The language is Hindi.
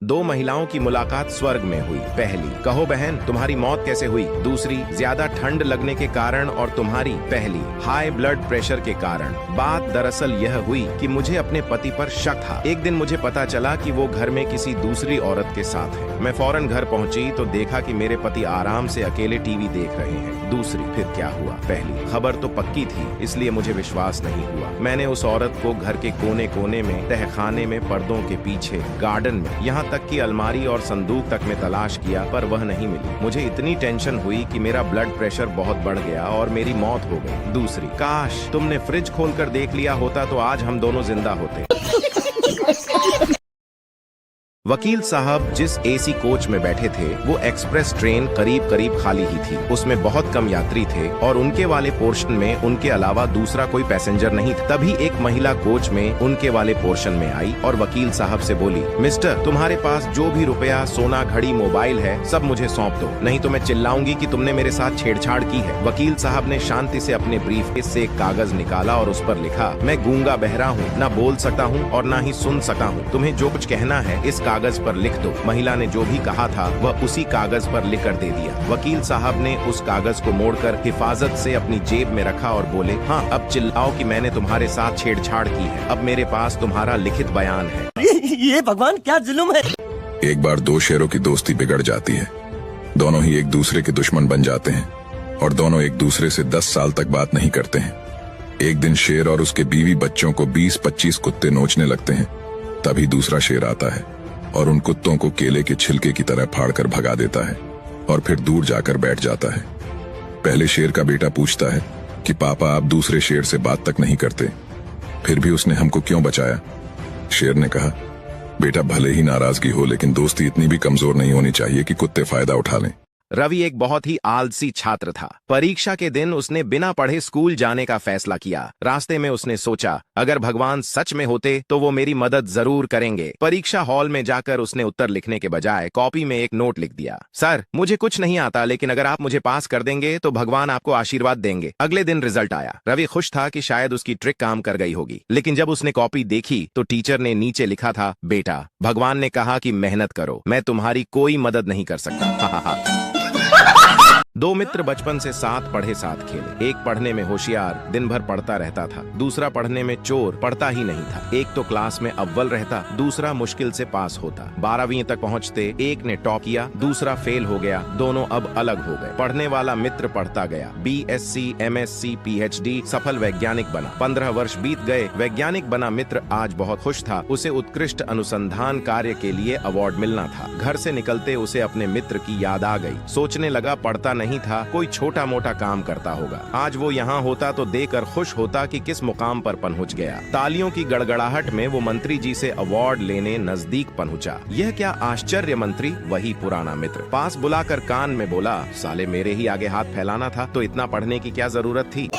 दो महिलाओं की मुलाकात स्वर्ग में हुई। पहली, कहो बहन तुम्हारी मौत कैसे हुई। दूसरी, ज्यादा ठंड लगने के कारण और तुम्हारी। पहली, हाई ब्लड प्रेशर के कारण। बात दरअसल यह हुई कि मुझे अपने पति पर शक था। एक दिन मुझे पता चला कि वो घर में किसी दूसरी औरत के साथ है। मैं फौरन घर पहुंची तो देखा कि मेरे पति आराम से अकेले टीवी देख रहे हैं। दूसरी, फिर क्या हुआ। पहली खबर तो पक्की थी, इसलिए मुझे विश्वास नहीं हुआ। मैंने उस औरत को घर के कोने कोने में, तहखाने में, पर्दों के पीछे, गार्डन में, यहाँ तक कि अलमारी और संदूक तक में तलाश किया, पर वह नहीं मिली। मुझे इतनी टेंशन हुई कि मेरा ब्लड प्रेशर बहुत बढ़ गया और मेरी मौत हो गई। दूसरी, काश तुमने फ्रिज खोलकर देख लिया होता तो आज हम दोनों जिंदा होते। वकील साहब जिस एसी कोच में बैठे थे वो एक्सप्रेस ट्रेन करीब करीब खाली ही थी। उसमें बहुत कम यात्री थे और उनके वाले पोर्शन में उनके अलावा दूसरा कोई पैसेंजर नहीं था। तभी एक महिला कोच में उनके वाले पोर्शन में आई और वकील साहब से बोली, मिस्टर तुम्हारे पास जो भी रुपया, सोना, घड़ी, मोबाइल है सब मुझे सौंप दो, नहीं तो मैं चिल्लाऊंगी कि तुमने मेरे साथ छेड़छाड़ की है। वकील साहब ने शांति से अपने ब्रीफकेस से एक कागज निकाला और उस पर लिखा, मैं गूंगा बहरा हूँ, न बोल सकता हूँ और न ही सुन सकता हूँ, तुम्हें जो कुछ कहना है इस कागज पर लिख दो। महिला ने जो भी कहा था वह उसी कागज पर लिख कर दे दिया। वकील साहब ने उस कागज को मोड़कर हिफाजत से अपनी जेब में रखा और बोले, हाँ अब चिल्लाओ कि मैंने तुम्हारे साथ छेड़छाड़ की है, अब मेरे पास तुम्हारा लिखित बयान है। ये भगवान क्या जुल्म है। एक बार दो शेरों की दोस्ती बिगड़ जाती है। दोनों ही एक दूसरे के दुश्मन बन जाते हैं और दोनों एक दूसरे से 10 साल तक बात नहीं करते हैं। एक दिन शेर और उसके बीवी बच्चों को 20-25 कुत्ते नोचने लगते हैं। तभी दूसरा शेर आता है और उन कुत्तों को केले के छिलके की तरह फाड़कर भगा देता है और फिर दूर जाकर बैठ जाता है। पहले शेर का बेटा पूछता है कि पापा आप दूसरे शेर से बात तक नहीं करते, फिर भी उसने हमको क्यों बचाया। शेर ने कहा, बेटा भले ही नाराजगी हो लेकिन दोस्ती इतनी भी कमजोर नहीं होनी चाहिए कि कुत्ते फायदा उठा लें। रवि एक बहुत ही आलसी छात्र था। परीक्षा के दिन उसने बिना पढ़े स्कूल जाने का फैसला किया। रास्ते में उसने सोचा, अगर भगवान सच में होते तो वो मेरी मदद जरूर करेंगे। परीक्षा हॉल में जाकर उसने उत्तर लिखने के बजाय कॉपी में एक नोट लिख दिया, सर मुझे कुछ नहीं आता लेकिन अगर आप मुझे पास कर देंगे तो भगवान आपको आशीर्वाद देंगे। अगले दिन रिजल्ट आया। रवि खुश था कि शायद उसकी ट्रिक काम कर गई होगी, लेकिन जब उसने कॉपी देखी तो टीचर ने नीचे लिखा था, बेटा भगवान ने कहा कि मेहनत करो, मैं तुम्हारी कोई मदद नहीं कर सकता। दो मित्र बचपन से साथ पढ़े साथ खेले। एक पढ़ने में होशियार, दिन भर पढ़ता रहता था। दूसरा पढ़ने में चोर, पढ़ता ही नहीं था। एक तो क्लास में अव्वल रहता, दूसरा मुश्किल से पास होता। 12वीं तक पहुंचते एक ने टॉप किया, दूसरा फेल हो गया। दोनों अब अलग हो गए। पढ़ने वाला मित्र पढ़ता गया, BSc, MSc, PhD, सफल वैज्ञानिक बना। 15 वर्ष बीत गए। वैज्ञानिक बना मित्र आज बहुत खुश था। उसे उत्कृष्ट अनुसंधान कार्य के लिए अवार्ड मिलना था। घर से निकलते उसे अपने मित्र की याद आ गई। सोचने लगा, पढ़ता नहीं था, कोई छोटा मोटा काम करता होगा। आज वो यहाँ होता तो देखकर खुश होता कि किस मुकाम पर पहुंच गया। तालियों की गड़गड़ाहट में वो मंत्री जी से अवार्ड लेने नजदीक पहुंचा। यह क्या आश्चर्य, मंत्री वही पुराना मित्र पास बुलाकर कान में बोला, साले मेरे ही आगे हाथ फैलाना था तो इतना पढ़ने की क्या जरूरत थी।